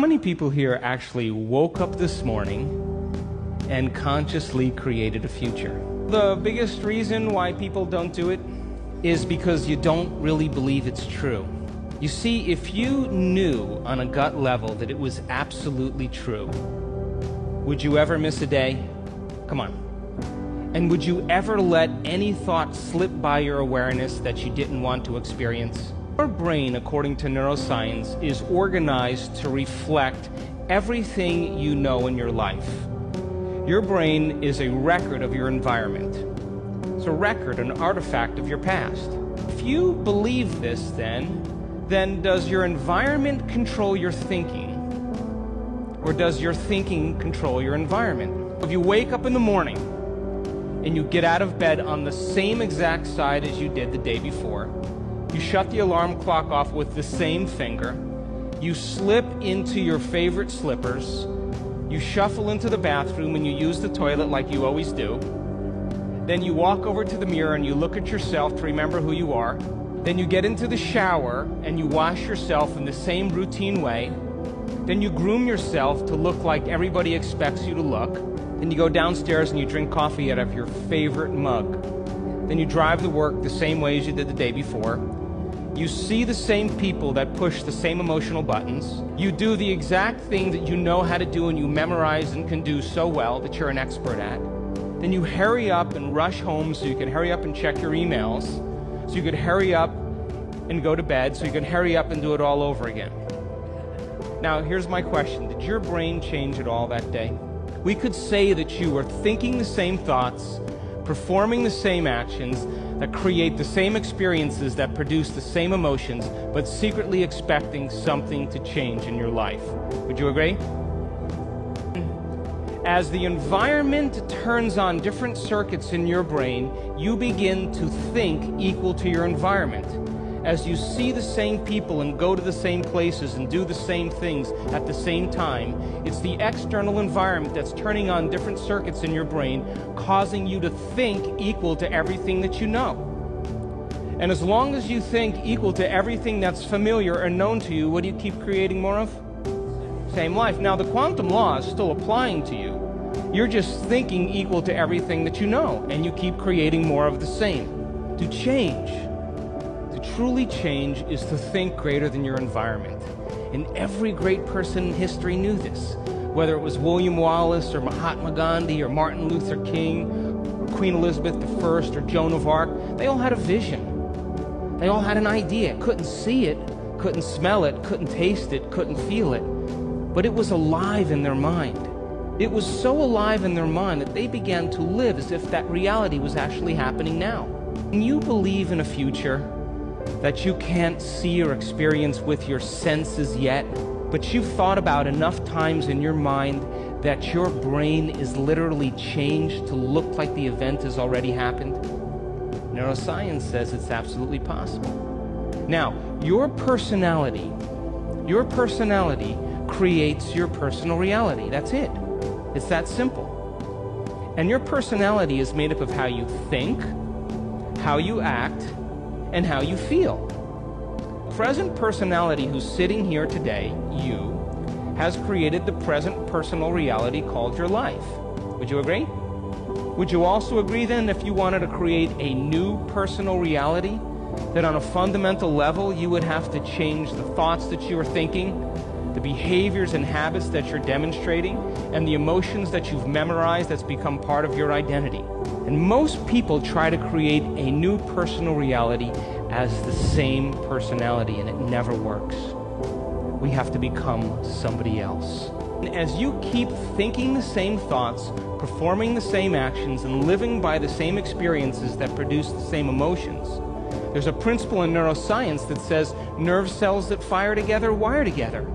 many people here actually woke up this morning and consciously created a future? The biggest reason why people don't do it is because you don't really believe it's true. You see, if you knew on a gut level that it was absolutely true, would you ever miss a day? Come on. And would you ever let any thought slip by your awareness that you didn't want to experience? Your brain, according to neuroscience, is organized to reflect everything you know in your life. Your brain is a record of your environment. It's a record, an artifact of your past. If you believe this, then does your environment control your thinking? Or does your thinking control your environment? If you wake up in the morning and you get out of bed on the same exact side as you did the day before, you shut the alarm clock off with the same finger, you slip into your favorite slippers, you shuffle into the bathroom and you use the toilet like you always do, then you walk over to the mirror and you look at yourself to remember who you are, then you get into the shower and you wash yourself in the same routine way, then you groom yourself to look like everybody expects you to look, then you go downstairs and you drink coffee out of your favorite mug, then you drive to work the same way as you did the day before, you see the same people that push the same emotional buttons, you do the exact thing that you know how to do and you memorize and can do so well that you're an expert at, then you hurry up and rush home so you can hurry up and check your emails, so you could hurry up and go to bed, so you can hurry up and do it all over again. Now, here's my question. Did your brain change at all that day? We could say that you were thinking the same thoughts, performing the same actions, that create the same experiences, that produce the same emotions, but secretly expecting something to change in your life. Would you agree? As the environment turns on different circuits in your brain, you begin to think equal to your environment. As you see the same people and go to the same places and do the same things at the same time, it's the external environment that's turning on different circuits in your brain, causing you to think equal to everything that you know. And as long as you think equal to everything that's familiar or known to you, what do you keep creating more of? Same life. Now, the quantum law is still applying to you. You're just thinking equal to everything that you know, and you keep creating more of the same. To change, to truly change, is to think greater than your environment. And every great person in history knew this. Whether it was William Wallace or Mahatma Gandhi or Martin Luther King or Queen Elizabeth I or Joan of Arc, they all had a vision. They all had an idea. Couldn't see it, couldn't smell it, couldn't taste it, couldn't feel it. But it was alive in their mind. It was so alive in their mind that they began to live as if that reality was actually happening now. When you believe in a future that you can't see or experience with your senses yet, but you've thought about enough times in your mind that your brain is literally changed to look like the event has already happened, neuroscience says it's absolutely possible. Now, your personality creates your personal reality. That's it. It's that simple. And your personality is made up of how you think, how you act, and how you feel. Present personality who's sitting here today, you, has created the present personal reality called your life. Would you agree? Would you also agree then, if you wanted to create a new personal reality, that on a fundamental level you would have to change the thoughts that you are thinking, the behaviors and habits that you're demonstrating, and the emotions that you've memorized that's become part of your identity? And most people try to create a new personal reality as the same personality, and it never works. We have to become somebody else. And as you keep thinking the same thoughts, performing the same actions, and living by the same experiences that produce the same emotions, there's a principle in neuroscience that says nerve cells that fire together wire together.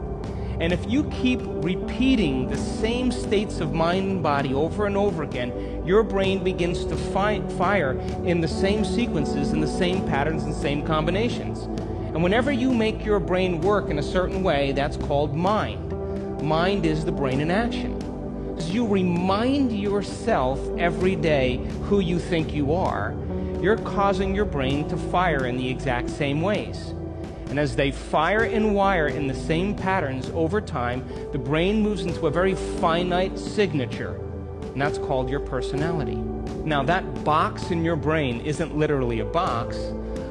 And if you keep repeating the same states of mind and body over and over again, your brain begins to fire in the same sequences, in the same patterns and same combinations. And whenever you make your brain work in a certain way, that's called mind. Mind is the brain in action. As you remind yourself every day who you think you are, you're causing your brain to fire in the exact same ways. And as they fire and wire in the same patterns over time, the brain moves into a very finite signature, and that's called your personality. Now, that box in your brain isn't literally a box,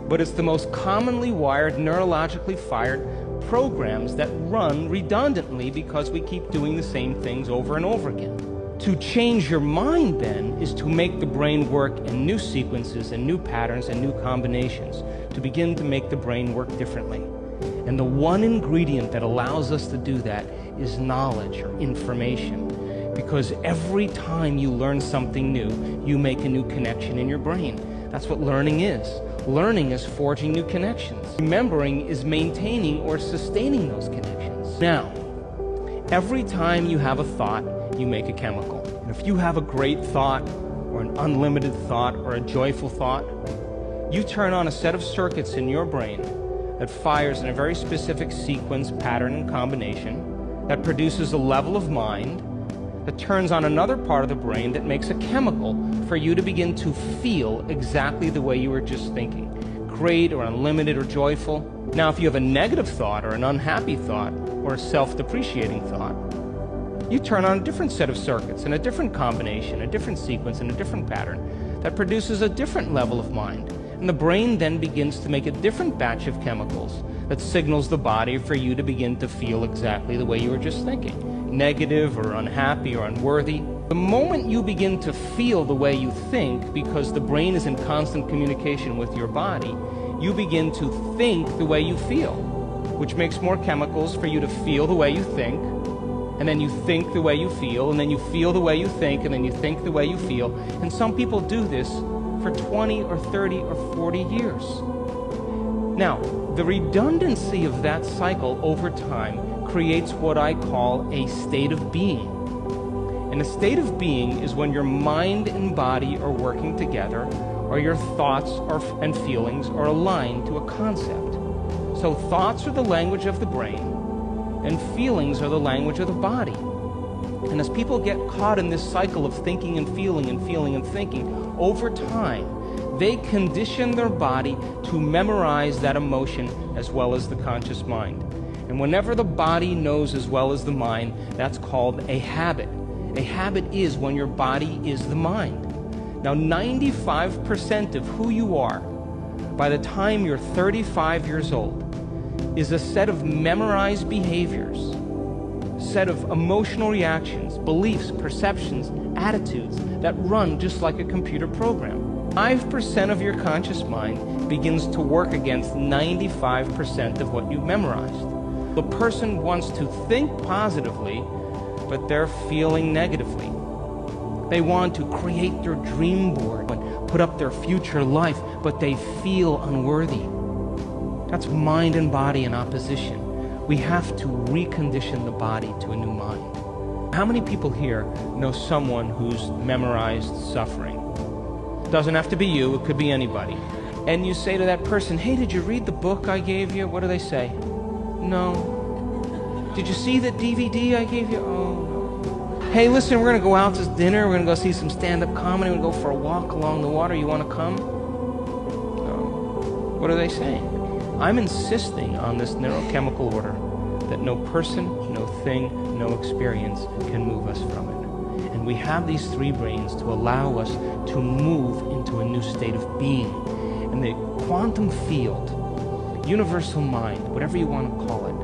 but it's the most commonly wired, neurologically fired programs that run redundantly because we keep doing the same things over and over again. To change your mind, then, is to make the brain work in new sequences and new patterns and new combinations, to begin to make the brain work differently. And the one ingredient that allows us to do that is knowledge or information. Because every time you learn something new, you make a new connection in your brain. That's what learning is. Learning is forging new connections. Remembering is maintaining or sustaining those connections. Now, every time you have a thought, you make a chemical. And if you have a great thought, or an unlimited thought, or a joyful thought, you turn on a set of circuits in your brain that fires in a very specific sequence, pattern, and combination that produces a level of mind that turns on another part of the brain that makes a chemical for you to begin to feel exactly the way you were just thinking. Great or unlimited or joyful. Now, if you have a negative thought or an unhappy thought or a self-depreciating thought, you turn on a different set of circuits and a different combination, a different sequence and a different pattern that produces a different level of mind. And the brain then begins to make a different batch of chemicals that signals the body for you to begin to feel exactly the way you were just thinking. Negative or unhappy or unworthy. The moment you begin to feel the way you think, because the brain is in constant communication with your body, you begin to think the way you feel, which makes more chemicals for you to feel the way you think, and then you think the way you feel, and then you feel the way you think, and then you think the way you feel. And some people do this for 20 or 30 or 40 years. Now, the redundancy of that cycle over time creates what I call a state of being. And a state of being is when your mind and body are working together, or your thoughts and feelings are aligned to a concept. So thoughts are the language of the brain, and feelings are the language of the body. And as people get caught in this cycle of thinking and feeling and feeling and thinking, over time, they condition their body to memorize that emotion as well as the conscious mind. And whenever the body knows as well as the mind, that's called a habit. A habit is when your body is the mind. Now, 95% of who you are by the time you're 35 years old is a set of memorized behaviors, set of emotional reactions, beliefs, perceptions, attitudes that run just like a computer program. 5% of your conscious mind begins to work against 95% of what you memorized. The person wants to think positively, but they're feeling negatively. They want to create their dream board and put up their future life, but they feel unworthy. That's mind and body in opposition. We have to recondition the body to a new mind. How many people here know someone who's memorized suffering? Doesn't have to be you, it could be anybody. And you say to that person, hey, did you read the book I gave you? What do they say? No. Did you see the DVD I gave you? Oh, no. Hey, listen, we're going to go out to dinner. We're going to go see some stand-up comedy. We're going to go for a walk along the water. You want to come? No. What are they saying? I'm insisting on this neurochemical order that no person, no thing, no experience can move us from it. And we have these three brains to allow us to move into a new state of being. And the quantum field, universal mind, whatever you want to call it,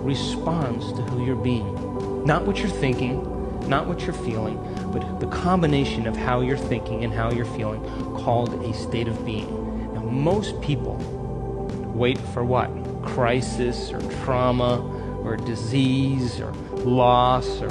responds to who you're being. Not what you're thinking, not what you're feeling, but the combination of how you're thinking and how you're feeling, called a state of being. Now, most people wait for what? Crisis or trauma or disease or loss or